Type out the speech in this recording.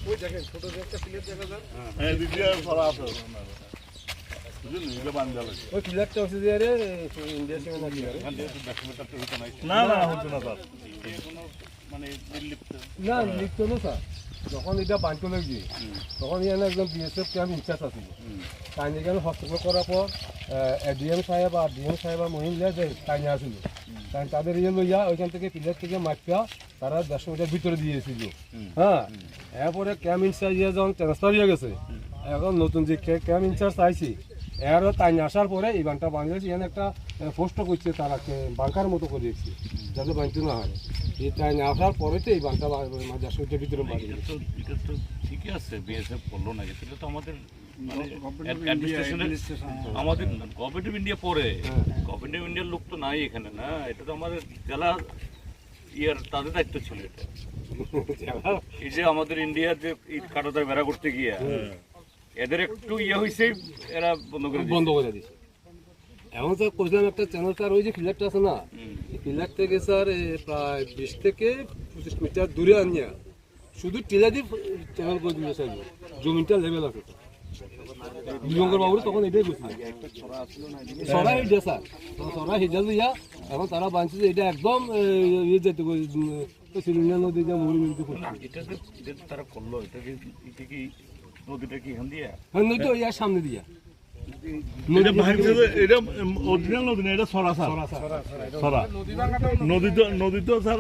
ওই দেখেন ছোট যে একটা প্লেট দেখা যায় হ্যাঁ দ্বিতীয় ছড়া আছে বুঝলি এটা বান্ধা লাগে ওই প্লেটটা হচ্ছে যে আরে ইন্ডিয়া থেকে নাকি না না হচ্ছে না স্যার মানে নির্লিপ্ত না লিখতো না স্যার যখন এটা বাঁধতে লাগছে তখন এখানে একদম বিএসএফ ক্যাম্প ইনচার্জ আছিল তাই এখানে হস্তক্ষেপ করার পর এডিএম সাহেব আর ডিএম সাহেব আর মহিলা যে তাই আসছিল তাই তাদের ইয়ে লইয়া ওইখান থেকে প্লেট থেকে মাপিয়া তারা 100 মিটার ভিতরে দিয়েছিল হ্যাঁ এরপরে ক্যাম্প ইনচার্জ যখন ট্রান্সফার হয়ে গেছে এখন নতুন যে ক্যাম্প ইনচার্জ আইছি এরও তাই আসার পরে এই বানটা বানিয়েছে এখানে একটা পোস্ট করছে তারা বাঙ্কার মতো করে দিয়েছে যাতে বাঁধতে না হয় এই তাই আসার পরে তো এই বানটা 100 মিটার ভিতরে বানিয়ে এটা তো ঠিকই আছে বিএসএফ করলো না সেটা তো আমাদের আমাদের গভর্নমেন্ট অফ ইন্ডিয়া পরে গভর্নমেন্ট অফ ইন্ডিয়ার লোক তো নাই এখানে না এটা তো আমাদের জেলা ইয়ার তাদের দায়িত্ব ছিল এটা এই যে আমাদের ইন্ডিয়ার যে কাটাতার বেড়া করতে গিয়া এদের একটু ইয়ে হয়েছে এরা বন্ধ করে দিয়েছে এখন স্যার কইলাম একটা চ্যানেল স্যার ওই যে ফিলারটা আছে না এই ফিলার থেকে স্যার প্রায় 20 থেকে 25 মিটার দূরে আনিয়া শুধু টিলা দিয়ে চ্যানেল করে দিয়েছে স্যার জমিটা লেভেল আছে বিজঙ্গর বাবু তখন এটাই বলছিল সরা এটা স্যার সরা হিজা দিয়া এখন তারা বাঁধছে যে এটা একদম ইয়ে যেতে সিলিন্ডার নদী যা মুড়ি মুড়িতে করছে এটা তারা করলো এটা কি নদীটা কি এখান দিয়া হ্যাঁ নদী ওই আর সামনে দিয়া এটা ভাঙছে এটা অরিজিনাল নদী না এটা ছড়া স্যার ছড়া নদী তো স্যার